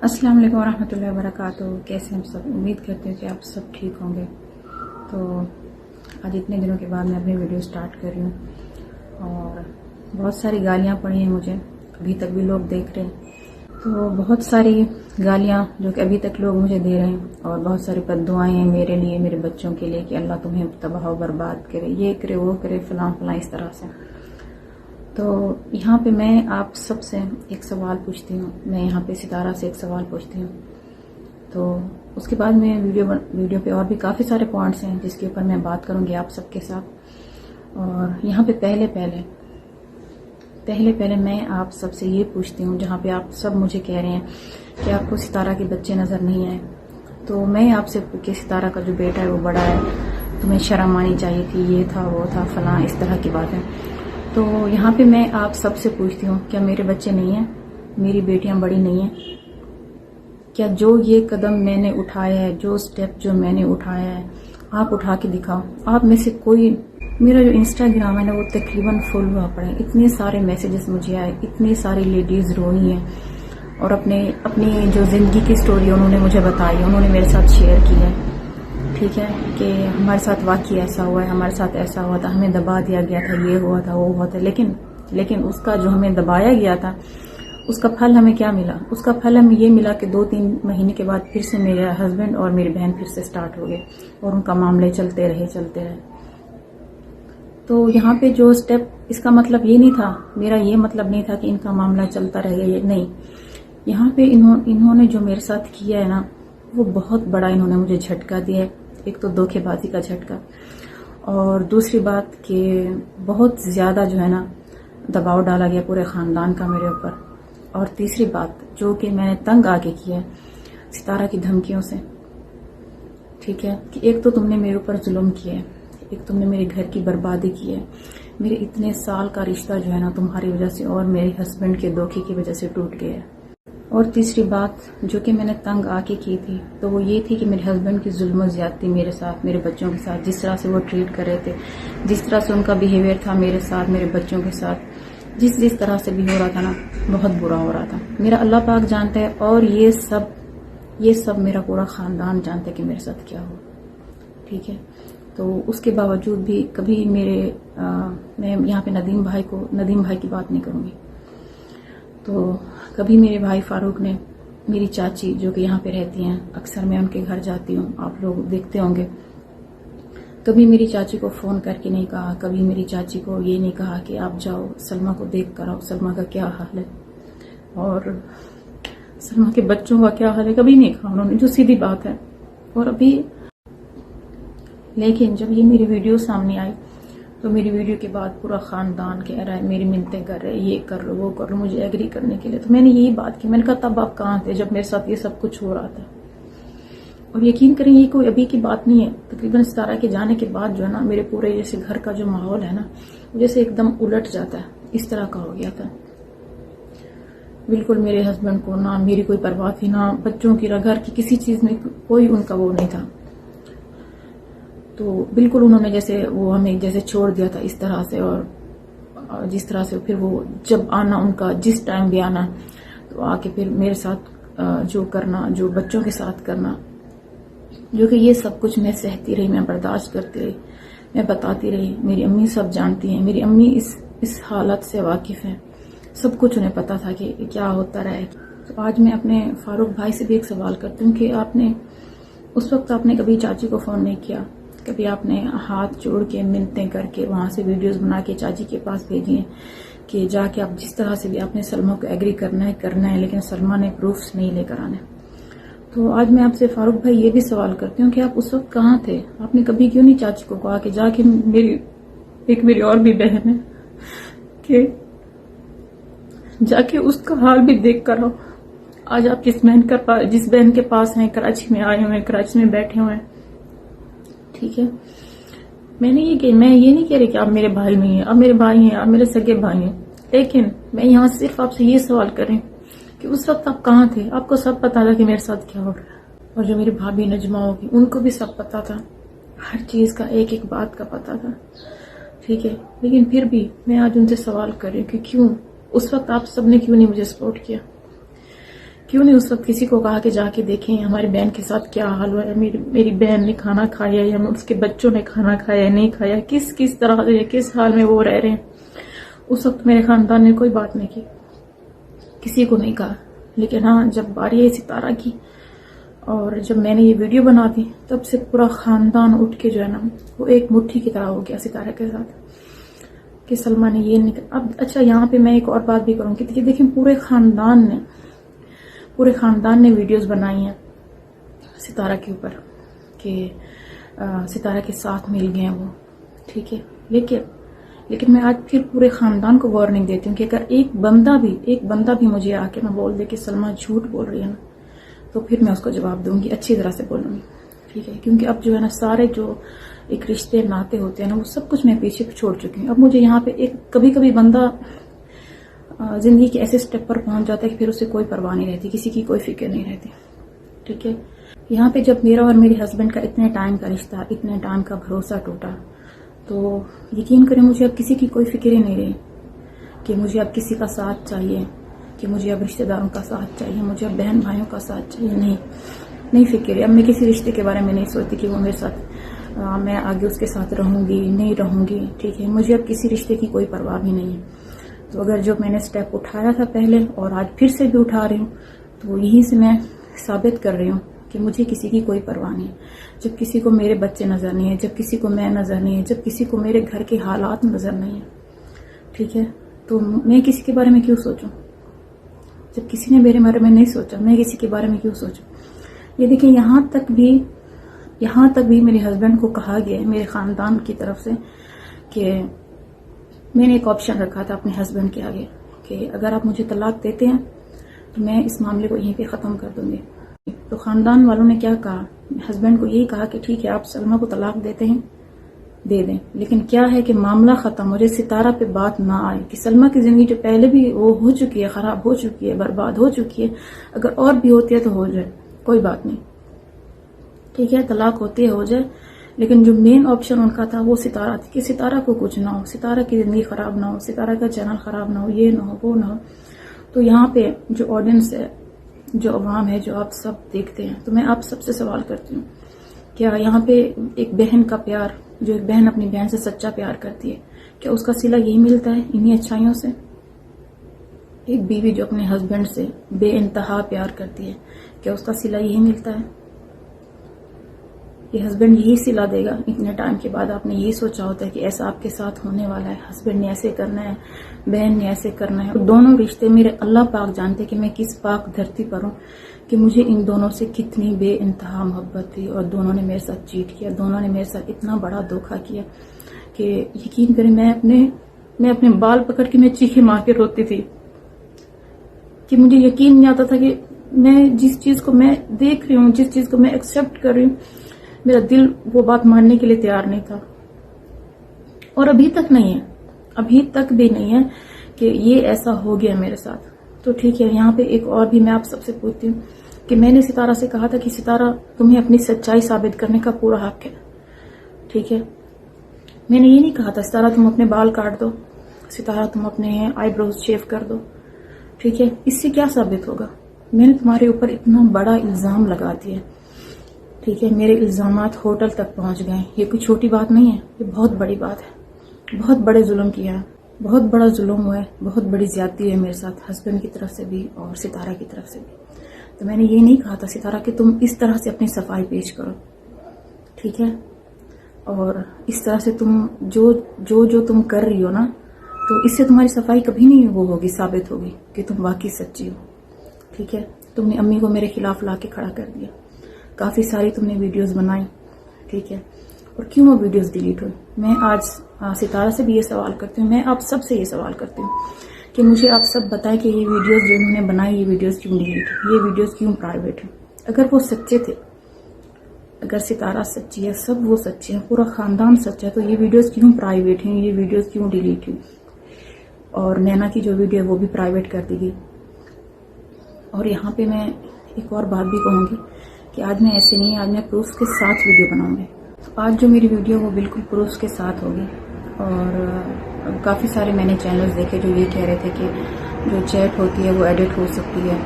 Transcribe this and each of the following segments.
السلام علیکم ورحمۃ اللہ وبرکاتہ. کیسے ہم سب؟ امید کرتے ہیں کہ آپ سب ٹھیک ہوں گے. تو آج اتنے دنوں کے بعد میں اپنی ویڈیو سٹارٹ کر رہی ہوں اور بہت ساری گالیاں پڑی ہیں مجھے، ابھی تک بھی لوگ دیکھ رہے ہیں. تو بہت ساری گالیاں جو کہ ابھی تک لوگ مجھے دے رہے ہیں، اور بہت ساری بد دعائیں ہیں میرے لیے، میرے بچوں کے لیے کہ اللہ تمہیں تباہ و برباد کرے، یہ کرے وہ کرے، فلاں فلاں اس طرح سے. تو یہاں پہ میں آپ سب سے ایک سوال پوچھتی ہوں، میں یہاں پہ ستارہ سے ایک سوال پوچھتی ہوں. تو اس کے بعد میں ویڈیو پہ اور بھی کافی سارے پوائنٹس ہیں جس کے اوپر میں بات کروں گی آپ سب کے ساتھ. اور یہاں پہ پہلے میں آپ سب سے یہ پوچھتی ہوں، جہاں پہ آپ سب مجھے کہہ رہے ہیں کہ آپ کو ستارہ کے بچے نظر نہیں آئے، تو میں آپ سے کہ ستارہ کا جو بیٹا ہے وہ بڑا ہے، تمہیں شرم آنی چاہیے تھی، یہ تھا وہ تھا فلاں اس طرح کی بات ہے. تو یہاں پہ میں آپ سب سے پوچھتی ہوں، کیا میرے بچے نہیں ہیں؟ میری بیٹیاں بڑی نہیں ہیں؟ کیا جو یہ قدم میں نے اٹھایا ہے، جو سٹیپ جو میں نے اٹھایا ہے، آپ اٹھا کے دکھاؤ. آپ میں سے کوئی، میرا جو انسٹاگرام ہے نا وہ تقریباً فل ہوا پڑا ہے، اتنے سارے میسیجز مجھے آئے، اتنی ساری لیڈیز روئی ہیں اور اپنی جو زندگی کی سٹوری انہوں نے مجھے بتائی، انہوں نے میرے ساتھ شیئر کی ہے. ٹھیک ہے کہ ہمارے ساتھ واقعی ایسا ہوا ہے، ہمارے ساتھ ایسا ہوا تھا، ہمیں دبا دیا گیا تھا، یہ ہوا تھا وہ ہوا تھا، لیکن اس کا جو ہمیں دبایا گیا تھا اس کا پھل ہمیں کیا ملا؟ اس کا پھل ہمیں یہ ملا کہ 2-3 مہینے کے بعد پھر سے میرا ہسبینڈ اور میری بہن پھر سے سٹارٹ ہو گئے اور ان کا معاملے چلتے رہے. تو یہاں پہ جو سٹیپ، اس کا مطلب یہ نہیں تھا، میرا یہ مطلب نہیں تھا کہ ان کا معاملہ چلتا رہے، یہ نہیں. یہاں پہ انہوں نے جو میرے ساتھ کیا ہے نا وہ بہت بڑا انہوں نے مجھے جھٹکا دیا ہے. ایک تو دھوکے بازی کا جھٹکا، اور دوسری بات کہ بہت زیادہ جو ہے نا دباؤ ڈالا گیا پورے خاندان کا میرے اوپر. اور تیسری بات جو کہ میں نے تنگ آ کے کیا ہے ستارہ کی دھمکیوں سے. ٹھیک ہے کہ ایک تو تم نے میرے اوپر ظلم کیا ہے، ایک تم نے میرے گھر کی بربادی کی ہے، میرے اتنے سال کا رشتہ جو ہے نا تمہاری وجہ سے اور میرے ہسبینڈ کے دھوکے کی وجہ سے ٹوٹ گیا ہے. اور تیسری بات جو کہ میں نے تنگ آ کے کی تھی تو وہ یہ تھی کہ میرے ہسبینڈ کی ظلم و زیادتی میرے ساتھ، میرے بچوں کے ساتھ، جس طرح سے وہ ٹریٹ کر رہے تھے، جس طرح سے ان کا بیہیویئر تھا میرے ساتھ، میرے بچوں کے ساتھ، جس طرح سے بھی ہو رہا تھا نا بہت برا ہو رہا تھا. میرا اللہ پاک جانتا ہے اور یہ سب میرا پورا خاندان جانتا ہے کہ میرے ساتھ کیا ہوا. ٹھیک ہے. تو اس کے باوجود بھی کبھی میں یہاں پہ ندیم بھائی کی بات نہیں کروں گی. تو کبھی میرے بھائی فاروق نے، میری چاچی جو کہ یہاں پہ رہتی ہیں، اکثر میں ان کے گھر جاتی ہوں، آپ لوگ دیکھتے ہوں گے، کبھی میری چاچی کو فون کر کے نہیں کہا، کبھی میری چاچی کو یہ نہیں کہا کہ آپ جاؤ سلمہ کو دیکھ کر آؤ، سلمہ کا کیا حال ہے اور سلمہ کے بچوں کا کیا حال ہے، کبھی نہیں کہا انہوں نے، جو سیدھی بات ہے. اور لیکن جب یہ میری ویڈیو سامنے آئی تو میری ویڈیو کے بعد پورا خاندان کہہ رہا ہے، میری منتیں کر رہے، یہ کر لو وہ کر لو، مجھے ایگری کرنے کے لیے. تو میں نے یہی بات کی، میں نے کہا تب آپ کہاں تھے جب میرے ساتھ یہ سب کچھ ہو رہا تھا؟ اور یقین کریں یہ کوئی ابھی کی بات نہیں ہے، تقریباً ستارہ کے جانے کے بعد جو ہے نا میرے پورے جیسے گھر کا جو ماحول ہے نا جیسے ایک دم الٹ جاتا ہے، اس طرح کا ہو گیا تھا. بالکل میرے ہسبینڈ کو نہ میری کوئی پرواہ تھی، نہ بچوں کی، نہ گھر کی، کسی چیز میں کوئی ان کا وہ نہیں تھا. تو بالکل انہوں نے جیسے وہ ہمیں جیسے چھوڑ دیا تھا اس طرح سے. اور جس طرح سے پھر وہ جب آنا ان کا، جس ٹائم بھی آنا تو آ کے پھر میرے ساتھ جو کرنا، جو بچوں کے ساتھ کرنا، جو کہ یہ سب کچھ میں سہتی رہی، میں برداشت کرتی رہی، میں بتاتی رہی. میری امی سب جانتی ہیں، میری امی اس حالت سے واقف ہیں، سب کچھ انہیں پتا تھا کہ کیا ہوتا رہا ہے. تو آج میں اپنے فاروق بھائی سے بھی ایک سوال کرتی ہوں کہ اس وقت آپ نے کبھی چاچی کو فون نہیں کیا؟ کبھی آپ نے ہاتھ جوڑ کے منتیں کر کے وہاں سے ویڈیوز بنا کے چاچی کے پاس بھیجی ہیں کہ جا کے آپ جس طرح سے بھی آپ نے سلمہ کو ایگری کرنا ہے، لیکن سلمہ نے پروفس نہیں لے کر آنے. تو آج میں آپ سے فاروق بھائی یہ بھی سوال کرتی ہوں کہ آپ اس وقت کہاں تھے؟ آپ نے کبھی کیوں نہیں چاچی کو کہا کہ جا کے میری اور بھی بہن ہے کہ جا کے اس کا حال بھی دیکھ کر آؤ. آج آپ جس بہن کے پاس ہیں، کراچی میں آئے ہوئے ہیں، کراچی میں بیٹھے ہوئے ہیں. ٹھیک ہے. میں یہ نہیں کہہ رہی کہ آپ میرے بھائی نہیں ہیں، آپ میرے بھائی ہیں، آپ میرے سگے بھائی ہیں، لیکن میں یہاں صرف آپ سے یہ سوال کر رہی ہوں کہ اس وقت آپ کہاں تھے؟ آپ کو سب پتا تھا کہ میرے ساتھ کیا ہو رہا ہے، اور جو میری بھابھی نجمہ ہوگی ان کو بھی سب پتا تھا، ہر چیز کا، ایک ایک بات کا پتا تھا. ٹھیک ہے. لیکن پھر بھی میں آج ان سے سوال کر رہی ہوں کہ کیوں اس وقت آپ سب نے کیوں نہیں مجھے سپورٹ کیا؟ کیوں نہیں اس وقت کسی کو کہا کہ جا کے دیکھیں ہماری بہن کے ساتھ کیا حال ہوا ہے، میری بہن نے کھانا کھایا یا اس کے بچوں نے کھانا کھایا یا نہیں کھایا، کس طرح سے کس حال میں وہ رہ رہے ہیں۔ اس وقت میرے خاندان نے کوئی بات نہیں کی، کسی کو نہیں کہا، لیکن ہاں جب باری ہے ستارہ کی اور جب میں نے یہ ویڈیو بنا دی تب سے پورا خاندان اٹھ کے جو ہے نا وہ ایک مٹھی کی طرح ہو گیا ستارہ کے ساتھ کہ سلمہ نے یہ نہیں۔ اب اچھا یہاں پہ میں ایک اور بات بھی کروں کہ دیکھیں پورے خاندان نے ویڈیوز بنائی ہیں ستارہ کے اوپر کہ ستارہ کے ساتھ مل گئے ہیں وہ، ٹھیک ہے، لیکن میں آج پھر پورے خاندان کو وارننگ دیتی ہوں کہ اگر ایک بندہ بھی مجھے آ کے نہ بول دے کہ سلمہ جھوٹ بول رہی ہے نا، تو پھر میں اس کو جواب دوں گی، اچھی طرح سے بولوں گی، ٹھیک ہے، کیونکہ اب جو ہے نا سارے جو ایک رشتے ناتے ہوتے ہیں نا وہ سب کچھ میں پیچھے چھوڑ چکی ہوں۔ اب مجھے یہاں پہ کبھی بندہ زندگی کے ایسے سٹیپ پر پہنچ جاتا ہے کہ پھر اسے کوئی پرواہ نہیں رہتی، کسی کی کوئی فکر نہیں رہتی، ٹھیک ہے۔ یہاں پہ جب میرا اور میرے ہسبینڈ کا اتنے ٹائم کا رشتہ، اتنے ٹائم کا بھروسہ ٹوٹا، تو یقین کریں مجھے اب کسی کی کوئی فکر ہی نہیں رہی کہ مجھے اب کسی کا ساتھ چاہیے، کہ مجھے اب رشتہ داروں کا ساتھ چاہیے، مجھے اب بہن بھائیوں کا ساتھ چاہیے، نہیں فکر ہے۔ اب میں کسی رشتے کے بارے میں نہیں سوچتی کہ وہ میرے ساتھ میں آگے اس کے ساتھ رہوں گی نہیں رہوں گی، ٹھیک ہے، مجھے اب کسی رشتے کی کوئی پرواہ بھی نہیں ہے۔ تو اگر جو میں نے سٹیپ اٹھایا تھا پہلے اور آج پھر سے بھی اٹھا رہی ہوں تو یہیں سے میں ثابت کر رہی ہوں کہ مجھے کسی کی کوئی پرواہ نہیں ہے۔ جب کسی کو میرے بچے نظر نہیں ہیں، جب کسی کو میں نظر نہیں ہے، جب کسی کو میرے گھر کے حالات نظر نہیں ہیں، ٹھیک ہے، تو میں کسی کے بارے میں کیوں سوچوں؟ جب کسی نے میرے بارے میں نہیں سوچا، میں کسی کے بارے میں کیوں سوچوں؟ یہ دیکھیں یہاں تک بھی میرے ہسبینڈ کو کہا گیا ہے میرے خاندان کی طرف سے کہ میں نے ایک آپشن رکھا تھا اپنے ہسبینڈ کے آگے کہ اگر آپ مجھے طلاق دیتے ہیں تو میں اس معاملے کو یہیں پہ ختم کر دوں گی۔ تو خاندان والوں نے کیا کہا، ہسبینڈ کو یہی کہا کہ ٹھیک ہے آپ سلمہ کو طلاق دیتے ہیں دے دیں، لیکن کیا ہے کہ معاملہ ختم ہو جائے، ستارہ پہ بات نہ آئے کہ سلمہ کی زندگی جو پہلے بھی وہ ہو چکی ہے، خراب ہو چکی ہے، برباد ہو چکی ہے، اگر اور بھی ہوتی ہے تو ہو جائے، کوئی بات نہیں، ٹھیک ہے، طلاق ہوتی ہے ہو جائے، لیکن جو مین آپشن ان کا تھا وہ ستارہ تھی کہ ستارہ کو کچھ نہ ہو، ستارہ کی زندگی خراب نہ ہو، ستارہ کا چینل خراب نہ ہو، یہ نہ ہو وہ نہ ہو۔ تو یہاں پہ جو آڈینس ہے، جو عوام ہے، جو آپ سب دیکھتے ہیں، تو میں آپ سب سے سوال کرتی ہوں کیا یہاں پہ ایک بہن کا پیار، جو ایک بہن اپنی بہن سے سچا پیار کرتی ہے، کیا اس کا صلہ یہی ملتا ہے انہی اچھائیوں سے؟ ایک بیوی جو اپنے ہسبینڈ سے بے انتہا پیار کرتی ہے، کیا اس کا صلہ یہی ملتا ہے؟ یہ ہسبینڈ یہی صلہ دے گا؟ اتنے ٹائم کے بعد آپ نے یہی سوچا ہوتا ہے کہ ایسا آپ کے ساتھ ہونے والا ہے، ہسبینڈ نے ایسے کرنا ہے، بہن نے ایسے کرنا ہے۔ دونوں رشتے میرے اللہ پاک جانتے کہ میں کس پاک دھرتی پر ہوں کہ مجھے ان دونوں سے کتنی بے انتہا محبت تھی، اور دونوں نے میرے ساتھ چیٹ کیا، دونوں نے میرے ساتھ اتنا بڑا دھوکہ کیا کہ یقین کریں میں اپنے بال پکڑ کے میں چیخے مار کے روتی تھی کہ مجھے یقین نہیں آتا تھا کہ میں جس چیز کو میں دیکھ رہی ہوں، جس چیز کو میں ایکسپٹ کر رہی ہوں، میرا دل وہ بات ماننے کے لیے تیار نہیں تھا، اور ابھی تک بھی نہیں ہے کہ یہ ایسا ہو گیا میرے ساتھ۔ تو ٹھیک ہے، یہاں پہ ایک اور بھی میں آپ سب سے پوچھتی ہوں کہ میں نے ستارہ سے کہا تھا کہ ستارہ تمہیں اپنی سچائی ثابت کرنے کا پورا حق ہے، ٹھیک ہے، میں نے یہ نہیں کہا تھا ستارہ تم اپنے بال کاٹ دو، ستارہ تم اپنے آئی بروز شیو کر دو، ٹھیک ہے، اس سے کیا ثابت ہوگا؟ میں نے تمہارے اوپر اتنا بڑا الزام لگا دیا، ٹھیک ہے، میرے الزامات ہوٹل تک پہنچ گئے، یہ کوئی چھوٹی بات نہیں ہے، یہ بہت بڑی بات ہے، بہت بڑے ظلم کیا ہے، بہت بڑا ظلم ہوا ہے، بہت بڑی زیادتی ہے میرے ساتھ، ہسبینڈ کی طرف سے بھی اور ستارہ کی طرف سے بھی۔ تو میں نے یہ نہیں کہا تھا ستارہ کہ تم اس طرح سے اپنی صفائی پیش کرو، ٹھیک ہے، اور اس طرح سے تم جو تم کر رہی ہو نا، تو اس سے تمہاری صفائی کبھی نہیں وہ ہوگی، ثابت ہوگی کہ تم واقعی سچی ہو، ٹھیک ہے۔ تم نے امی کو میرے خلاف لا کے کھڑا کر دیا، کافی ساری تم نے ویڈیوز بنائی، ٹھیک ہے، اور کیوں وہ ویڈیوز ڈیلیٹ ہوئی؟ میں آج ستارہ سے بھی یہ سوال کرتی ہوں، میں آپ سب سے یہ سوال کرتی ہوں کہ مجھے آپ سب بتائیں کہ یہ ویڈیوز جو انہوں نے بنائی، یہ ویڈیوز کیوں ڈیلیٹ ہوئی، یہ ویڈیوز کیوں پرائیویٹ ہیں؟ اگر وہ سچے تھے، اگر ستارہ سچی ہے، سب وہ سچے ہیں، پورا خاندان سچا ہے، تو یہ ویڈیوز کیوں پرائیویٹ ہیں، یہ ویڈیوز کیوں ڈیلیٹ ہوئی؟ اور نینا کی جو ویڈیو ہے وہ بھی پرائیویٹ کر دی گئی۔ اور یہاں پہ میں ایک اور بات بھی کہوں گی کہ آج میں ایسے نہیں، آج میں پروف کے ساتھ ویڈیو بناؤں گی۔ آج جو میری ویڈیو وہ بالکل پروف کے ساتھ ہوگی، اور کافی سارے میں نے چینلز دیکھے جو یہ کہہ رہے تھے کہ جو چیٹ ہوتی ہے وہ ایڈٹ ہو سکتی ہے،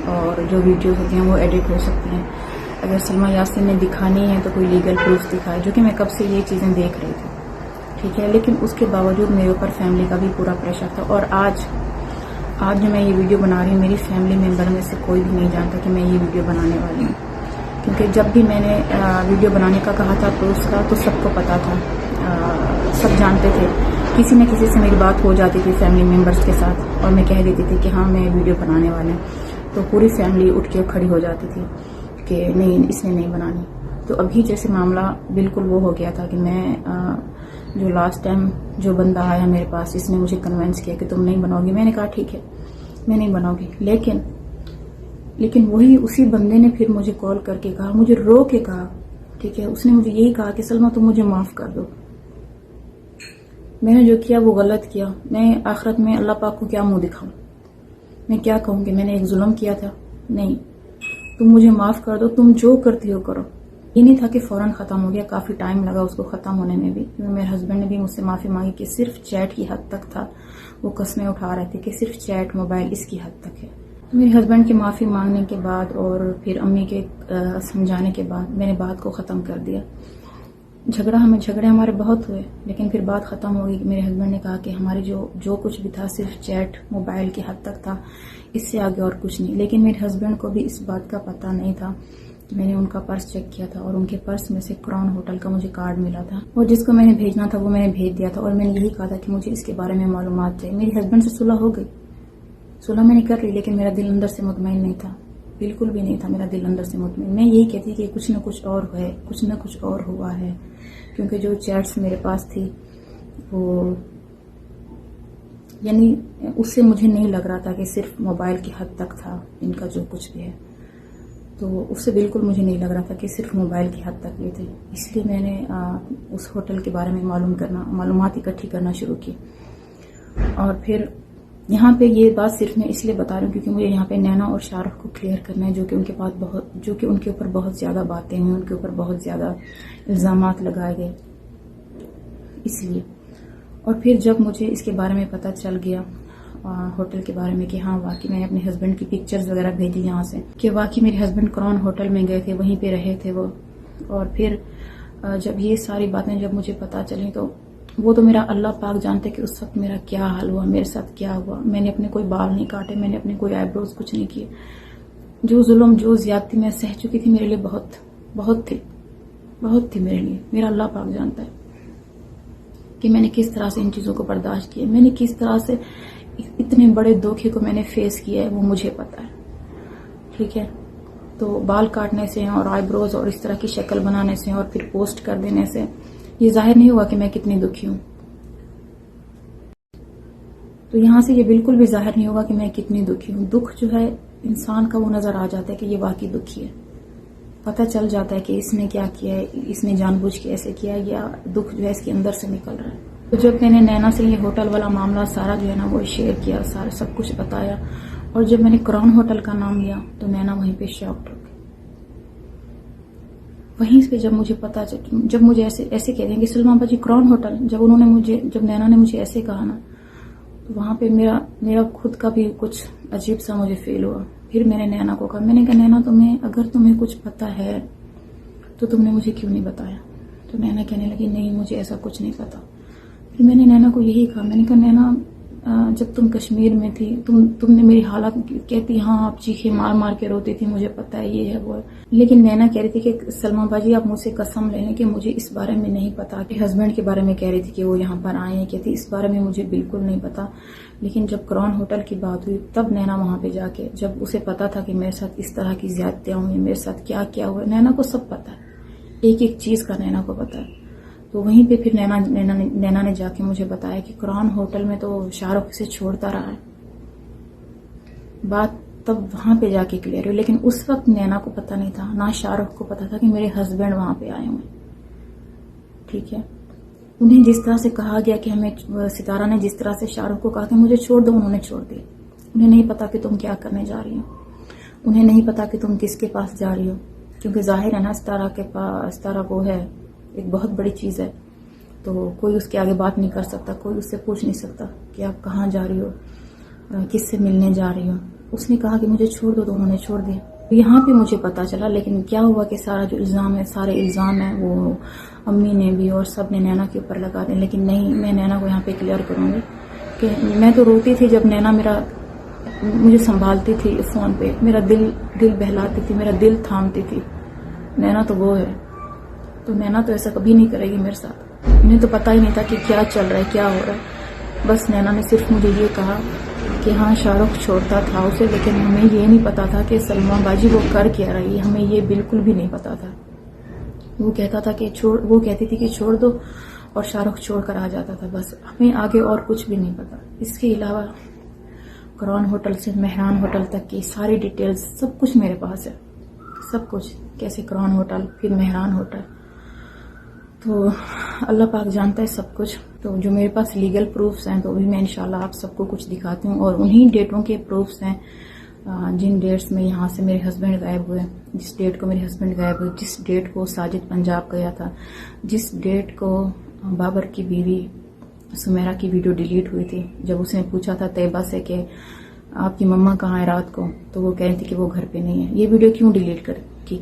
اور جو ویڈیوز ہوتی ہیں وہ ایڈٹ ہو سکتی ہیں. اگر سلمیٰ یاسین نے دکھانی ہے تو کوئی لیگل پروف دکھائے, جو کہ میں کب سے یہ چیزیں دیکھ رہی تھی. ٹھیک ہے, لیکن اس کے باوجود میرے اوپر فیملی کا بھی پورا پریشر تھا. اور آج جو میں یہ ویڈیو بنا رہی ہوں, میری فیملی ممبر میں سے کوئی بھی نہیں جانتا کہ میں یہ ویڈیو بنانے والی ہوں. کیونکہ جب بھی میں نے ویڈیو بنانے کا کہا تھا تو اس کا تو سب کو پتا تھا, سب جانتے تھے. کسی نہ کسی سے میری بات ہو جاتی تھی فیملی ممبرس کے ساتھ, اور میں کہہ دیتی تھی کہ ہاں میں ویڈیو بنانے والے ہیں, تو پوری فیملی اٹھ کے کھڑی ہو جاتی تھی کہ نہیں, اس نے نہیں بنانی. تو ابھی جیسے معاملہ بالکل وہ ہو گیا تھا کہ میں جو لاسٹ ٹائم جو بندہ آیا میرے پاس, اس نے مجھے کنونس کیا کہ تم نہیں بناؤ گی. میں نے کہا ٹھیک ہے میں نہیں بناؤں گی, لیکن وہی اسی بندے نے پھر مجھے کال کر کے کہا, مجھے رو کے کہا, ٹھیک ہے, اس نے مجھے یہی کہا کہ سلمیٰ تم مجھے معاف کر دو. میں نے جو کیا وہ غلط کیا. میں آخرت میں اللہ پاک کو کیا منہ دکھاؤں, میں کیا کہوں کہ میں نے ایک ظلم کیا تھا؟ نہیں, تم مجھے معاف کر دو, تم جو کرتی ہو کرو. یہ نہیں تھا کہ فوراً ختم ہو گیا, کافی ٹائم لگا اس کو ختم ہونے میں بھی. میرے ہسبینڈ نے بھی مجھ سے معافی مانگی کہ صرف چیٹ کی حد تک تھا, وہ قسمیں اٹھا رہے تھے کہ صرف چیٹ موبائل اس کی حد تک ہے. تو میرے ہسبینڈ کی معافی مانگنے کے بعد اور پھر امی کے سمجھانے کے بعد میں نے بات کو ختم کر دیا. جھگڑے ہمارے بہت ہوئے, لیکن پھر بات ختم ہو گئی. میرے ہسبینڈ نے کہا کہ ہمارے جو کچھ بھی تھا صرف چیٹ موبائل کی حد تک تھا, اس سے آگے اور کچھ نہیں. لیکن میرے ہسبینڈ کو بھی اس بات کا پتہ نہیں تھا کہ میں نے ان کا پرس چیک کیا تھا, اور ان کے پرس میں سے کراؤن ہوٹل کا مجھے کارڈ ملا تھا, اور جس کو میں نے بھیجنا تھا وہ میں نے بھیج دیا تھا. اور میں نے یہی کہا تھا کہ مجھے اس کے بارے میں معلومات چاہیے. میری ہسبینڈ سے صلح ہو گئی, صلح میں نے کر لی, لیکن میرا دل اندر سے مطمئن نہیں تھا, بالکل بھی نہیں تھا میرا دل اندر سے مطمئن. میں یہی کہتی کہ کچھ نہ کچھ اور ہے, کچھ نہ کچھ اور ہوا ہے. کیونکہ جو چیٹس میرے پاس تھی وہ یعنی اس سے مجھے نہیں لگ رہا تھا کہ صرف موبائل کی حد تک تھا ان کا جو کچھ بھی ہے. تو اس سے بالکل مجھے نہیں لگ رہا تھا کہ صرف موبائل کی حد تک یہ تھی. اس لیے میں نے اس ہوٹل کے بارے میں معلومات اکٹھی کرنا شروع کی. اور پھر یہاں پہ یہ بات صرف میں اس لیے بتا رہی ہوں کیونکہ مجھے یہاں پہ نینا اور شاہ رخ کو کلیئر کرنا ہے, جو کہ ان کے اوپر بہت زیادہ باتیں ہوئی, ان کے اوپر بہت زیادہ الزامات لگائے گئے, اس لیے. اور پھر جب مجھے اس کے بارے میں پتہ چل گیا ہوٹل کے بارے میں کہ ہاں واقعی میں نے اپنے ہسبینڈ کی پکچرز وغیرہ بھیجی یہاں سے کہ واقعی میرے ہسبینڈ کراؤن ہوٹل میں گئے تھے, وہیں پہ رہے تھے وہ. اور پھر جب یہ ساری باتیں جب مجھے پتہ چلیں تو وہ تو میرا اللہ پاک جانتے کہ اس وقت میرا کیا حال ہوا, میرے ساتھ کیا ہوا. میں نے اپنے کوئی بال نہیں کاٹے, میں نے اپنے کوئی آئی بروز کچھ نہیں کیے. جو ظلم جو زیادتی میں سہ چکی تھی میرے لیے بہت تھی میرے لیے. میرا اللہ پاک جانتا ہے کہ میں نے کس طرح سے ان چیزوں کو برداشت کیا, میں نے کس طرح سے اتنے بڑے دھوکے کو میں نے فیس کیا ہے, وہ مجھے پتا ہے. ٹھیک ہے, تو بال کاٹنے سے اور آئی بروز اور اس طرح کی شکل بنانے سے اور پھر پوسٹ کر دینے سے یہ ظاہر نہیں ہوا کہ میں کتنی دکھی ہوں. تو یہاں سے یہ بالکل بھی ظاہر نہیں ہوگا کہ میں کتنی دکھی ہوں. دکھ جو ہے انسان کا وہ نظر آ جاتا ہے کہ یہ واقعی دکھی ہے, پتہ چل جاتا ہے کہ اس نے کیا کیا ہے, اس نے جان بوجھ کے ایسے کیا, یا دکھ جو ہے اس کے اندر سے نکل رہا ہے. تو جب میں نے نینا سے یہ ہوٹل والا معاملہ سارا جو ہے نا وہ شیئر کیا, سارا سب کچھ بتایا, اور جب میں نے کراؤن ہوٹل کا نام لیا تو نینا وہیں پہ شاکڈ ہو گئی. وہیں پہ جب مجھے ایسے کہہ دیں کہ سلمیٰ باجی کراؤن ہوٹل, جب نینا نے مجھے ایسے کہا نا, تو وہاں پہ میرا خود کا بھی کچھ عجیب سا مجھے فیل ہوا. پھر میں نے نینا کو کہا, میں نے کہا نینا اگر تمہیں کچھ پتہ ہے تو تم نے مجھے کیوں نہیں بتایا؟ تو نینا کہنے لگی نہیں مجھے ایسا کچھ نہیں پتا. پھر میں نے نینا کو یہی کہا, میں نے کہا نینا جب تم کشمیر میں تھی تم نے میری حالت کہتی ہاں آپ چیخے مار کے روتی تھی, مجھے پتا ہے یہ ہے وہ ہے. لیکن نینا کہہ رہی تھی کہ سلمیٰ باجی آپ مجھ سے قسم لے لیں کہ مجھے اس بارے میں نہیں پتا. کہ ہسبینڈ کے بارے میں کہہ رہی تھی کہ وہ یہاں پر آئے ہیں, کہتی اس بارے میں مجھے بالکل نہیں پتا. لیکن جب کراؤن ہوٹل کی بات ہوئی تب نینا وہاں پہ جا کے, جب اسے پتا تھا کہ میرے ساتھ اس طرح کی زیادتیاں ہوئی, میرے ساتھ کیا کیا ہوا, نینا کو سب پتا ہے, ایک چیز کا نینا کو پتا ہے. تو وہیں پہ پھر نینا نے جا کے مجھے بتایا کہ کراؤن ہوٹل میں تو شاہ رخ سے چھوڑتا رہا ہے. بات تب وہاں پہ جا کے کلیئر ہوئی, لیکن اس وقت نینا کو پتا نہیں تھا, نہ شاہ رخ کو پتا تھا کہ میرے ہسبینڈ وہاں پہ آئے ہوئے. ٹھیک ہے, انہیں جس طرح سے کہا گیا کہ ہمیں ستارہ نے جس طرح سے شاہ رخ کو کہا کہ مجھے چھوڑ دو, انہوں نے چھوڑ دیا. انہیں نہیں پتا کہ تم کیا کرنے جا رہی ہو, انہیں نہیں پتا کہ تم کس کے پاس جا رہی ہو. کیونکہ ظاہر ہے نا ستارہ وہ ہے ایک بہت بڑی چیز ہے, تو کوئی اس کے آگے بات نہیں کر سکتا, کوئی اس سے پوچھ نہیں سکتا کہ آپ کہاں جا رہی ہو, کس سے ملنے جا رہی ہو. اس نے کہا کہ مجھے چھوڑ دو، تو انہوں نے چھوڑ دیا. یہاں پہ مجھے پتا چلا، لیکن کیا ہوا کہ سارا جو الزام ہے، سارے الزام ہیں وہ امی نے بھی اور سب نے نینا کے اوپر لگا دیں. لیکن نہیں، میں نینا کو یہاں پہ کلیئر کروں گی کہ میں تو روتی تھی جب نینا مجھے سنبھالتی تھی فون پہ، میرا دل بہلاتی تھی، میرا دل تھامتی تھی. نینا تو وہ ہے، تو نینا تو ایسا کبھی نہیں کرے گی میرے ساتھ. انہیں تو پتہ ہی نہیں تھا کہ کیا چل رہا ہے، کیا ہو رہا ہے. بس نینا نے صرف مجھے یہ کہا کہ ہاں شاہ رخ چھوڑتا تھا اسے، لیکن ہمیں یہ نہیں پتا تھا کہ سلمیٰ باجی وہ کر کیا رہی ہے. ہمیں یہ بالکل بھی نہیں پتا تھا. وہ کہتا تھا کہ وہ کہتی تھی کہ چھوڑ دو، اور شاہ رخ چھوڑ کر آ جاتا تھا. بس ہمیں آگے اور کچھ بھی نہیں پتا. اس کے علاوہ کرون ہوٹل سے مہران ہوٹل تک کی ساری ڈیٹیلز سب کچھ میرے پاس ہے، سب کچھ، کیسے کرون ہوٹل پھر مہران ہوٹل. تو اللہ پاک جانتا ہے سب کچھ. تو جو میرے پاس لیگل پروفز ہیں تو بھی میں انشاءاللہ آپ سب کو کچھ دکھاتی ہوں. اور انہی ڈیٹوں کے پروفز ہیں جن ڈیٹس میں یہاں سے میرے ہسبینڈ غائب ہوئے، جس ڈیٹ کو میرے ہسبینڈ غائب ہوئے، جس ڈیٹ کو ساجد پنجاب گیا تھا، جس ڈیٹ کو بابر کی بیوی سمیرہ کی ویڈیو ڈیلیٹ ہوئی تھی. جب اس نے پوچھا تھا طیبہ سے کہ آپ کی مما کہاں ہے رات کو، تو وہ کہہ رہی تھی کہ وہ گھر پہ نہیں ہے. یہ ویڈیو کیوں ڈیلیٹ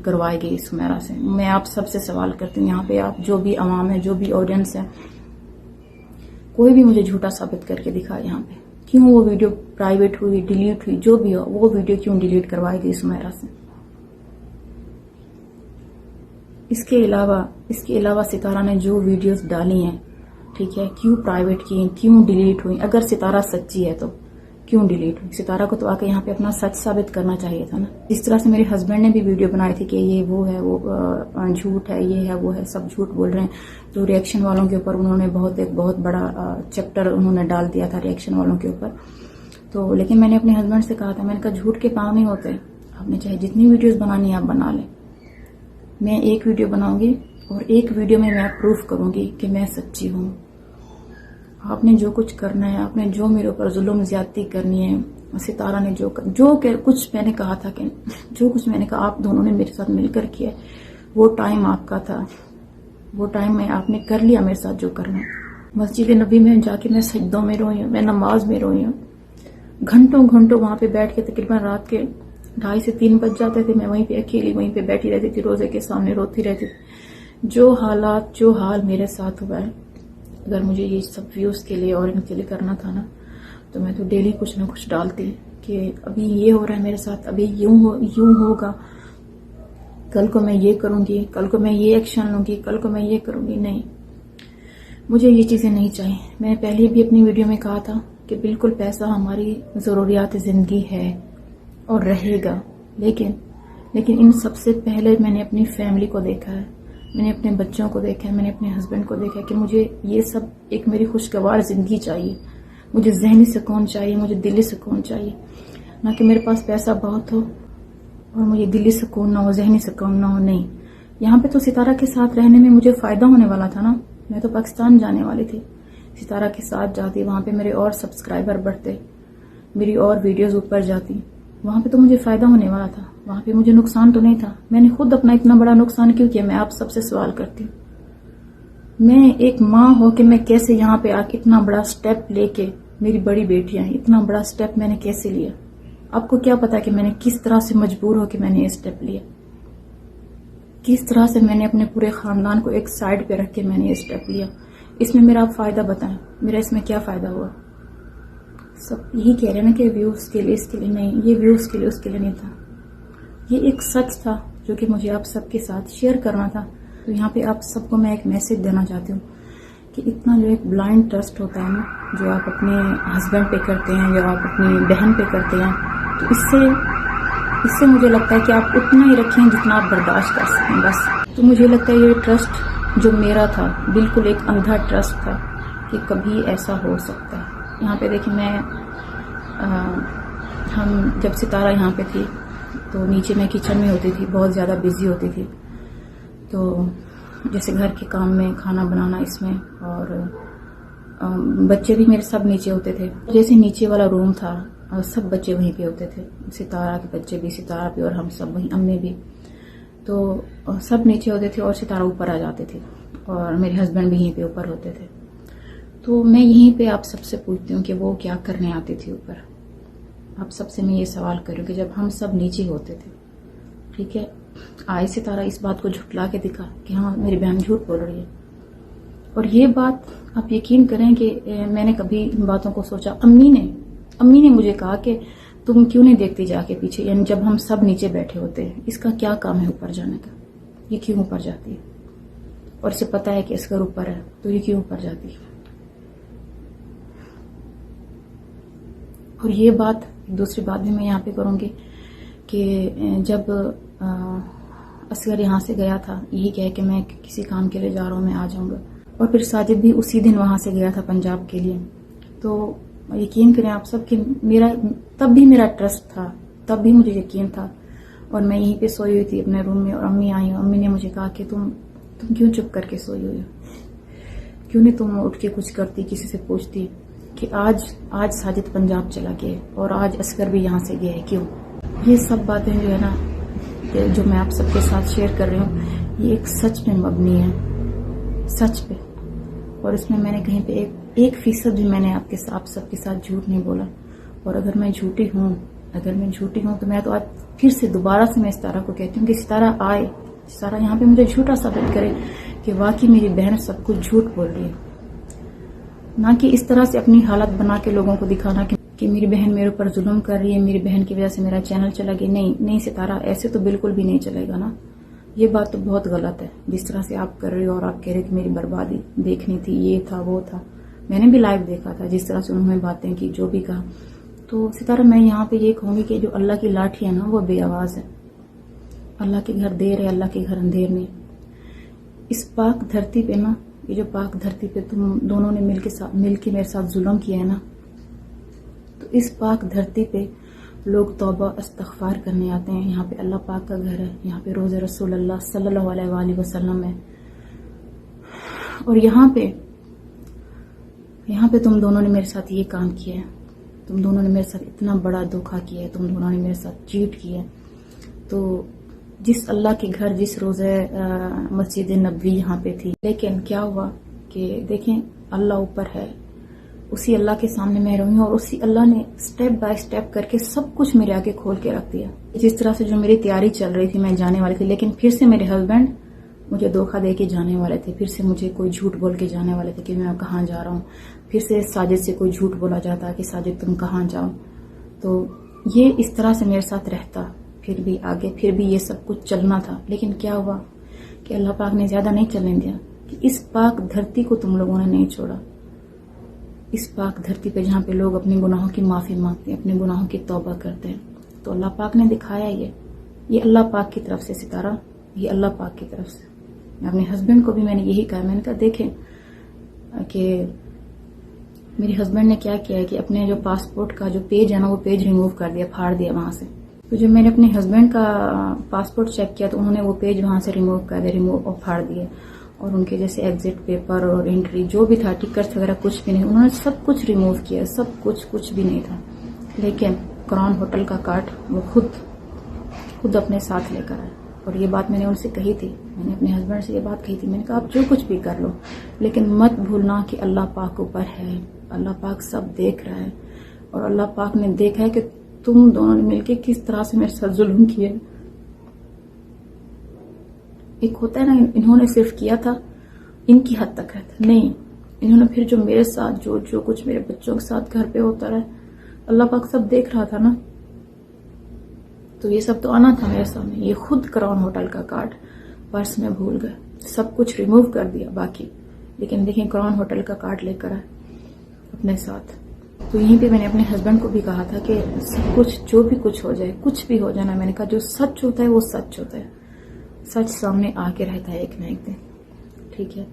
کروائی گئی سمیرہ سے؟ میں آپ سب سے سوال کرتی ہوں. یہاں پہ آپ جو بھی عوام ہے، جو بھی آڈینس ہے، کوئی بھی مجھے جھوٹا ثابت کر کے دکھائے. یہاں پہ کیوں وہ ویڈیو پرائیویٹ ہوئی، ڈیلیٹ ہوئی، جو بھی ہو، وہ ویڈیو کیوں ڈیلیٹ کروائی گئی سمیرہ سے؟ اس کے علاوہ ستارہ نے جو ویڈیوز ڈالی ہیں، ٹھیک ہے، کیوں پرائیویٹ کی، کیوں ڈیلیٹ ہوئی؟ اگر ستارہ سچی ہے تو کیوں ڈیلیٹ ہوئی؟ ستارہ کو تو آ کے یہاں پہ اپنا سچ ثابت کرنا چاہیے تھا نا. اس طرح سے میرے ہسبینڈ نے بھی ویڈیو بنائی تھی کہ یہ وہ ہے، وہ جھوٹ ہے، یہ ہے، وہ ہے، سب جھوٹ بول رہے ہیں. تو ریئیکشن والوں کے اوپر انہوں نے ایک بہت بڑا چیپٹر انہوں نے ڈال دیا تھا ریئیکشن والوں کے اوپر. تو لیکن میں نے اپنے ہسبینڈ سے کہا تھا، میں نے کہا جھوٹ کے پاؤں نہیں ہوتے، آپ نے چاہے جتنی ویڈیوز بنانی ہے آپ بنا لیں. میں ایک ویڈیو بناؤں گی اور ایک ویڈیو میں پروف کروں گی کہ میں سچی ہوں. آپ نے جو کچھ کرنا ہے، آپ نے جو میرے اوپر ظلم زیادتی کرنی ہے، ستارہ نے جو کچھ میں نے کہا تھا کہ جو کچھ میں نے کہا آپ دونوں نے میرے ساتھ مل کر کیا، وہ ٹائم آپ کا تھا، وہ ٹائم میں آپ نے کر لیا میرے ساتھ جو کرنا. مسجد نبی میں جا کے میں سجدوں میں روئی ہوں، میں نماز میں روئی ہوں، گھنٹوں وہاں پہ بیٹھ کے تقریباً رات کے 2:30 سے 3 بج جاتے تھے. میں وہیں پہ اکیلی وہیں پہ بیٹھی رہتی تھی، روزے کے سامنے روتی رہتی تھی. جو حال میرے ساتھ ہوا ہے، اگر مجھے یہ سب ویوز کے لیے اور ان کے لیے کرنا تھا نا، تو میں تو ڈیلی کچھ نہ کچھ ڈالتی کہ ابھی یہ ہو رہا ہے میرے ساتھ، ابھی یوں ہوگا، کل کو میں یہ کروں گی، کل کو میں یہ ایکشن لوں گی، کل کو میں یہ کروں گی. نہیں، مجھے یہ چیزیں نہیں چاہیے. میں نے پہلے بھی اپنی ویڈیو میں کہا تھا کہ بالکل پیسہ ہماری ضروریات زندگی ہے اور رہے گا، لیکن ان سب سے پہلے میں نے اپنی فیملی کو دیکھا ہے، میں نے اپنے بچوں کو دیکھا ہے، میں نے اپنے ہسبینڈ کو دیکھا ہے کہ مجھے یہ سب ایک میری خوشگوار زندگی چاہیے. مجھے ذہنی سکون چاہیے، مجھے دلی سکون چاہیے، نہ کہ میرے پاس پیسہ بہت ہو اور مجھے دلی سکون نہ ہو، ذہنی سکون نہ ہو. نہیں، یہاں پہ تو ستارہ کے ساتھ رہنے میں مجھے فائدہ ہونے والا تھا نا. میں تو پاکستان جانے والی تھی، ستارہ کے ساتھ جاتی، وہاں پہ میرے اور سبسکرائبر بڑھتے، میری اور ویڈیوز اوپر جاتی، وہاں پہ تو مجھے فائدہ ہونے والا تھا، وہاں پہ مجھے نقصان تو نہیں تھا. میں نے خود اپنا اتنا بڑا نقصان کیوں کیا؟ میں آپ سب سے سوال کرتی ہوں. میں ایک ماں ہو کہ میں کیسے یہاں پہ آ کے اتنا بڑا سٹیپ لے کے، میری بڑی بیٹیاں ہیں، اتنا بڑا سٹیپ میں نے کیسے لیا؟ آپ کو کیا پتا کہ میں نے کس طرح سے مجبور ہو کے میں نے یہ سٹیپ لیا، کس طرح سے میں نے اپنے پورے خاندان کو ایک سائڈ پہ رکھ کے میں نے یہ سٹیپ لیا. اس میں میرا آپ فائدہ بتائیں، میرا اس میں کیا فائدہ ہوا؟ سب یہی کہہ رہے ہیں نا کہ ویوز کے لیے، اس کے لیے نہیں، یہ ویوز کے لیے اس کے لیے نہیں تھا، یہ ایک سچ تھا جو کہ مجھے آپ سب کے ساتھ شیئر کرنا تھا. تو یہاں پہ آپ سب کو میں ایک میسج دینا چاہتی ہوں کہ اتنا جو ایک بلائنڈ ٹرسٹ ہوتا ہے نا، جو آپ اپنے ہسبینڈ پہ کرتے ہیں، جو آپ اپنی بہن پہ کرتے ہیں، تو اس سے مجھے لگتا ہے کہ آپ اتنا ہی رکھیں جتنا آپ برداشت کر سکیں بس. تو مجھے لگتا ہے یہ ٹرسٹ جو میرا تھا بالکل ایک اندھا ٹرسٹ تھا کہ کبھی ایسا ہو سکتا ہے. یہاں پہ دیکھیں، ہم جب ستارہ یہاں پہ تھی تو نیچے میں کچن میں ہوتی تھی، بہت زیادہ بزی ہوتی تھی. تو جیسے گھر کے کام میں، کھانا بنانا اس میں، اور بچے بھی میرے سب نیچے ہوتے تھے. جیسے نیچے والا روم تھا سب بچے وہیں پہ ہوتے تھے، ستارہ کے بچے بھی، ستارہ بھی، اور ہم سب وہیں، امی بھی. تو سب نیچے ہوتے تھے اور ستارہ اوپر آ جاتے تھے، اور میرے ہسبینڈ بھی یہیں پہ اوپر ہوتے تھے. تو میں یہیں پہ آپ سب سے پوچھتی ہوں کہ وہ کیا کرنے آتی تھی اوپر؟ آپ سب سے میں یہ سوال کروں کہ جب ہم سب نیچے ہوتے تھے، ٹھیک ہے، آئے ستارہ اس بات کو جھٹلا کے دکھا کہ ہاں میری بہن جھوٹ بول رہی ہے. اور یہ بات آپ یقین کریں کہ میں نے کبھی ان باتوں کو سوچا. امی نے مجھے کہا کہ تم کیوں نہیں دیکھتی جا کے پیچھے، یعنی جب ہم سب نیچے بیٹھے ہوتے ہیں اس کا کیا کام ہے اوپر جانے کا، یہ کیوں اوپر جاتی ہے، اور اسے پتا ہے کہ اصغر اوپر ہے تو یہ کیوں اوپر جاتی ہے. اور یہ بات دوسری بات بھی میں یہاں پہ کروں گی کہ جب اصغر یہاں سے گیا تھا یہی کہہ کہ میں کسی کام کے لیے جا رہا ہوں، میں آ جاؤں گا، اور پھر ساجد بھی اسی دن وہاں سے گیا تھا پنجاب کے لیے. تو یقین کریں آپ سب کہ تب بھی میرا ٹرسٹ تھا، تب بھی مجھے یقین تھا، اور میں یہیں پہ سوئی ہوئی تھی اپنے روم میں، اور امی آئی، امی نے مجھے کہا کہ تم کیوں چپ کر کے سوئی ہوئی ہو، کیوں نہیں تم اٹھ کے کچھ کرتی، کسی سے پوچھتی کہ آج ساجد پنجاب چلا گیا اور آج اصغر بھی یہاں سے گیا ہے، کیوں. یہ سب باتیں جو ہے نا جو میں آپ سب کے ساتھ شیئر کر رہی ہوں یہ ایک سچ پہ مبنی ہے، سچ پہ، اور اس میں میں نے کہیں پہ 1% بھی میں نے آپ سب کے ساتھ جھوٹ نہیں بولا. اور اگر میں جھوٹی ہوں تو میں تو آج پھر سے دوبارہ سے میں ستارہ کو کہتی ہوں کہ ستارہ آئے، ستارہ یہاں پہ مجھے جھوٹا ثابت کرے کہ واقعی میری بہن سب کچھ جھوٹ بول رہی ہے، نہ کہ اس طرح سے اپنی حالت بنا کے لوگوں کو دکھانا کہ میری بہن میرے اوپر ظلم کر رہی ہے، میری بہن کی وجہ سے میرا چینل چلا گیا. نہیں ستارہ، ایسے تو بالکل بھی نہیں چلے گا نا. یہ بات تو بہت غلط ہے جس طرح سے آپ کر رہے ہو، اور آپ کہہ رہے کہ میری بربادی دیکھنی تھی، یہ تھا وہ تھا. میں نے بھی لائیو دیکھا تھا جس طرح سے انہوں نے باتیں کی، جو بھی کہا. تو ستارہ میں یہاں پہ یہ کہوں گی کہ جو اللہ کی لاٹھی ہے نا وہ بے آواز ہے. اللہ کے گھر دیر ہے، اللہ کے گھر اندھیر نہیں. اس پاک دھرتی پہ نا، یہ جو پاک دھرتی پہ تم دونوں نے مل کے میرے ساتھ ظلم کیا ہے نا، تو اس پاک دھرتی پہ لوگ توبہ استغفار کرنے آتے ہیں. یہاں پہ اللہ پاک کا گھر ہے، یہاں پہ روز رسول اللہ صلی اللہ علیہ وآلہ وسلم ہے. اور یہاں پہ تم دونوں نے میرے ساتھ یہ کام کیا ہے، تم دونوں نے میرے ساتھ اتنا بڑا دھوکہ کیا ہے، تم دونوں نے میرے ساتھ چیٹ کیا ہے. تو جس اللہ کے گھر، جس روزہ مسجد نبوی یہاں پہ تھی، لیکن کیا ہوا کہ دیکھیں اللہ اوپر ہے، اسی اللہ کے سامنے میں رہی ہوں، اور اسی اللہ نے سٹیپ بائی سٹیپ کر کے سب کچھ میرے آگے کھول کے رکھ دیا. جس طرح سے جو میری تیاری چل رہی تھی، میں جانے والی تھی، لیکن پھر سے میرے ہسبینڈ مجھے دھوکہ دے کے جانے والے تھے، پھر سے مجھے کوئی جھوٹ بول کے جانے والے تھے کہ میں کہاں جا رہا ہوں. پھر سے ساجد سے کوئی جھوٹ بولا جاتا کہ ساجد تم کہاں جاؤ. تو یہ اس طرح سے میرے ساتھ رہتا، پھر بھی آگے پھر بھی یہ سب کچھ چلنا تھا. لیکن کیا ہوا کہ اللہ پاک نے زیادہ نہیں چلنے دیا کہ اس پاک دھرتی کو تم لوگوں نے نہیں چھوڑا. اس پاک دھرتی پہ جہاں پہ لوگ اپنے گناہوں کی معافی مانگتے ہیں، اپنے گناہوں کی توبہ کرتے ہیں، تو اللہ پاک نے دکھایا یہ اللہ پاک کی طرف سے ستارہ، یہ اللہ پاک کی طرف سے. اپنے ہسبینڈ کو بھی میں نے یہی کہا، میں نے کہا دیکھیں کہ میرے ہسبینڈ نے کیا کیا ہے کہ اپنے جو پاسپورٹ کا جو پیج ہے نا وہ پیج ریموو کر دیا، پھاڑ دیا وہاں سے. تو جب میں نے اپنے ہسبینڈ کا پاسپورٹ چیک کیا تو انہوں نے وہ پیج وہاں سے ریموو کر دیا، اور پھاڑ دیے. اور ان کے جیسے ایگزٹ پیپر اور انٹری جو بھی تھا، ٹکٹس وغیرہ کچھ بھی نہیں، انہوں نے سب کچھ ریموو کیا، سب کچھ بھی نہیں تھا. لیکن کراؤن ہوٹل کا کارڈ وہ خود اپنے ساتھ لے کر آئے. اور یہ بات میں نے ان سے کہی تھی، میں نے اپنے ہسبینڈ سے یہ بات کہی تھی، میں نے کہا آپ جو کچھ بھی کر لو لیکن مت بھولنا کہ اللہ پاک اوپر ہے، اللہ پاک سب دیکھ رہا ہے. اور اللہ پاک نے دیکھا ہے کہ تم دونوں نے مل کے کس طرح سے میرے ساتھ ظلم کیا. ایک ہوتا ہے نا، انہوں نے صرف کیا تھا ان کی حد تک ہے، نہیں انہوں نے پھر جو میرے ساتھ جو کچھ میرے بچوں کے ساتھ گھر پہ ہوتا رہا، اللہ پاک سب دیکھ رہا تھا نا. تو یہ سب تو آنا تھا میرے سامنے. یہ خود کراؤن ہوٹل کا کارڈ پرس میں بھول گئے، سب کچھ ریموو کر دیا باقی، لیکن دیکھیں کراؤن ہوٹل کا کارڈ لے کر آئے اپنے ساتھ. تو یہیں پہ میں نے اپنے ہسبینڈ کو بھی کہا تھا کہ سب کچھ جو بھی کچھ ہو جائے، کچھ بھی ہو جانا، میں نے کہا جو سچ ہوتا ہے وہ سچ ہوتا ہے، سچ سامنے آ کے رہتا ہے ایک نہ ایک دن، ٹھیک ہے.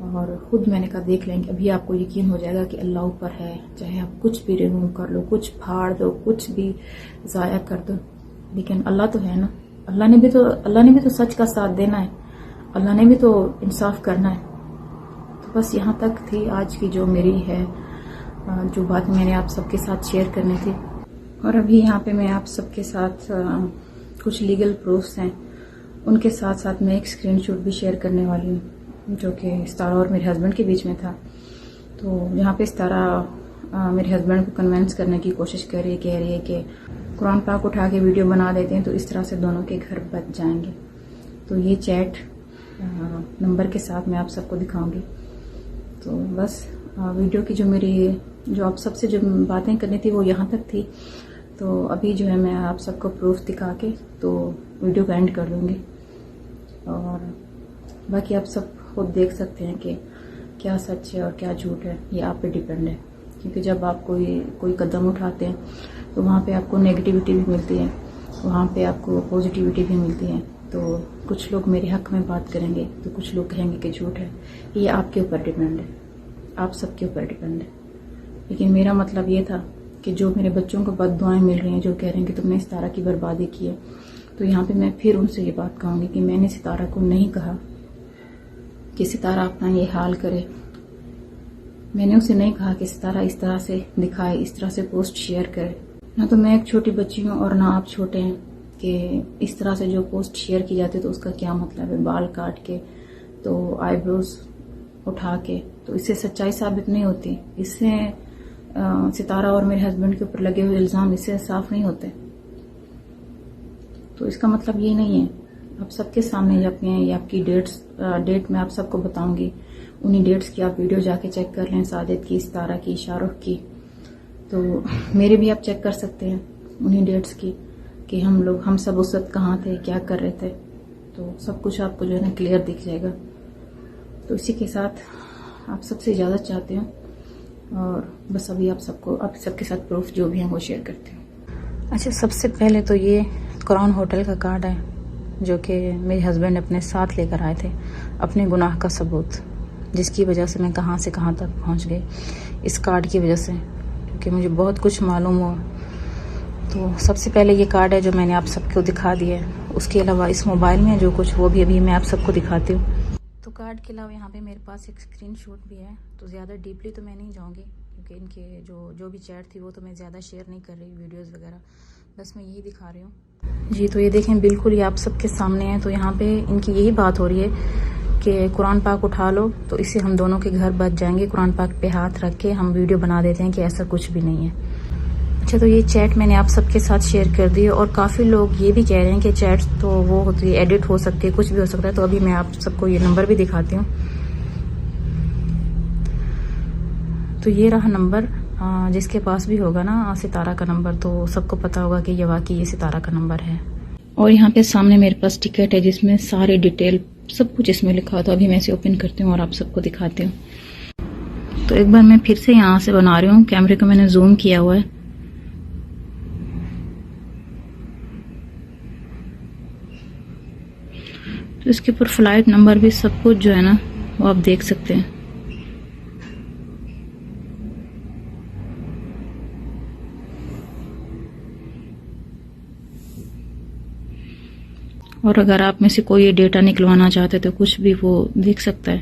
اور خود میں نے کہا دیکھ لیں گے، ابھی آپ کو یقین ہو جائے گا کہ اللہ اوپر ہے. چاہے آپ کچھ بھی ریموو کر لو، کچھ پھاڑ دو، کچھ بھی ضائع کر دو، لیکن اللہ تو ہے نا. اللہ نے بھی تو سچ کا ساتھ دینا ہے، اللہ نے بھی تو انصاف کرنا ہے. تو بس یہاں تک تھی آج کی جو میری ہے، جو بات میں نے آپ سب کے ساتھ شیئر کرنی تھی. اور ابھی یہاں پہ میں آپ سب کے ساتھ کچھ لیگل پروفس ہیں، ان کے ساتھ ساتھ میں ایک اسکرین شاٹ بھی شیئر کرنے والی ہوں جو کہ ستارہ اور میرے ہسبینڈ کے بیچ میں تھا. تو یہاں پہ ستارہ میرے ہسبینڈ کو کنونس کرنے کی کوشش کر رہی ہے، کہہ رہی ہے کہ قرآن پاک اٹھا کے ویڈیو بنا دیتے ہیں تو اس طرح سے دونوں کے گھر بچ جائیں گے. تو یہ چیٹ نمبر کے ساتھ میں آپ سب کو دکھاؤں گی. تو بس ویڈیو کی جو آپ سب سے جو باتیں کرنی تھی وہ یہاں تک تھی. تو ابھی جو ہے میں آپ سب کو پروف دکھا کے تو ویڈیو کا اینڈ کر دوں گی، اور باقی آپ سب خود دیکھ سکتے ہیں کہ کیا سچ ہے اور کیا جھوٹ ہے. یہ آپ پہ ڈیپینڈ ہے، کیونکہ جب آپ کوئی قدم اٹھاتے ہیں تو وہاں پہ آپ کو نیگیٹیوٹی بھی ملتی ہے، وہاں پہ آپ کو پازیٹیوٹی بھی ملتی ہے. تو کچھ لوگ میرے حق میں بات کریں گے تو کچھ لوگ کہیں گے کہ جھوٹ ہے. یہ آپ کے اوپر ڈیپینڈ ہے، آپ سب کے اوپر ڈیپینڈ ہے. لیکن میرا مطلب یہ تھا کہ جو میرے بچوں کو بد دعائیں مل رہی ہیں، جو کہہ رہے ہیں کہ تم نے ستارہ کی بربادی کی ہے، تو یہاں پہ میں پھر ان سے یہ بات کہوں گی کہ میں نے ستارہ کو نہیں کہا کہ ستارہ اپنا یہ حال کرے. میں نے اسے نہیں کہا کہ ستارہ اس طرح سے دکھائے، اس طرح سے پوسٹ شیئر کرے. نہ تو میں ایک چھوٹی بچی ہوں اور نہ آپ چھوٹے ہیں کہ اس طرح سے جو پوسٹ شیئر کی جاتی ہے تو اس کا کیا مطلب ہے. بال کاٹ کے تو آئی بروز اٹھا کے تو اس سے سچائی ثابت نہیں ہوتی. اس سے ستارہ اور میرے ہسبینڈ کے اوپر لگے ہوئے الزام اس سے صاف نہیں ہوتے. تو اس کا مطلب یہ نہیں ہے. آپ سب کے سامنے یہ آپ کی ڈیٹ میں آپ سب کو بتاؤں گی. انہی ڈیٹس کی آپ ویڈیو جا کے چیک کر لیں، ساجد کی، ستارہ کی، شاہ رخ کی. تو میرے بھی آپ چیک کر سکتے ہیں انہی ڈیٹس کی کہ ہم سب اس وقت کہاں تھے، کیا کر رہے تھے. تو سب کچھ آپ کو جو ہے نا کلیئر دکھ جائے گا. تو اسی کے ساتھ آپ سب سے اجازت چاہتے ہوں، اور بس ابھی آپ سب کے ساتھ پروف جو بھی ہیں وہ شیئر کرتے ہوں. اچھا، سب سے پہلے تو یہ کراؤن ہوٹل کا کارڈ ہے جو کہ میرے ہسبینڈ اپنے ساتھ لے کر آئے تھے، اپنے گناہ کا ثبوت، جس کی وجہ سے میں کہاں سے کہاں تک پہنچ گئی اس کارڈ کی وجہ سے، کیونکہ مجھے بہت کچھ معلوم ہوا. تو سب سے پہلے یہ کارڈ ہے جو میں نے آپ سب کو دکھا دیا ہے. اس کے علاوہ اس موبائل میں جو کچھ وہ بھی ابھی میں آپ سب کو دکھاتی ہوں. تو کارڈ کے علاوہ یہاں پہ میرے پاس ایک اسکرین شاٹ بھی ہے. تو زیادہ ڈیپلی تو میں نہیں جاؤں گی، کیونکہ ان کے جو بھی چیٹ تھی وہ تو میں زیادہ شیئر نہیں کر رہی، ویڈیوز وغیرہ، بس میں یہی دکھا رہی ہوں. جی تو یہ دیکھیں، بالکل یہ آپ سب کے سامنے ہے. تو یہاں پہ ان کی یہی بات ہو رہی ہے کہ قرآن پاک اٹھا لو تو اس سے ہم دونوں کے گھر بچ جائیں گے. قرآن پاک پہ ہاتھ رکھ کے ہم ویڈیو بنا دیتے ہیں کہ ایسا کچھ بھی نہیں ہے. اچھا، تو یہ چیٹ میں نے آپ سب کے ساتھ شیئر کر دی، اور کافی لوگ یہ بھی کہہ رہے ہیں کہ چیٹ تو وہ ہوتی ہے، ایڈٹ ہو سکتی ہے، کچھ بھی ہو سکتا ہے. تو ابھی میں آپ سب کو یہ نمبر بھی دکھاتی ہوں. تو یہ رہا نمبر. جس کے پاس بھی ہوگا نا ستارہ کا نمبر تو سب کو پتا ہوگا کہ یہ واقعی یہ ستارہ کا نمبر ہے. اور یہاں پہ سامنے میرے پاس ٹکٹ ہے جس میں سارے ڈیٹیل سب کچھ اس میں لکھا. تو ابھی میں اسے اوپن کرتی ہوں اور آپ سب کو دکھاتی ہوں. تو ایک بار میں پھر سے یہاں سے بنا رہی ہوں، کیمرے کو میں نے زوم کیا ہوا ہے. تو اس کے اوپر فلائٹ نمبر بھی سب کچھ جو ہے نا وہ آپ دیکھ سکتے ہیں. اور اگر آپ میں سے کوئی ڈیٹا نکلوانا چاہتے تو کچھ بھی وہ دیکھ سکتا ہے.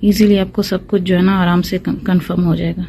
ایزیلی آپ کو سب کچھ جو ہے نا آرام سے کنفرم ہو جائے گا.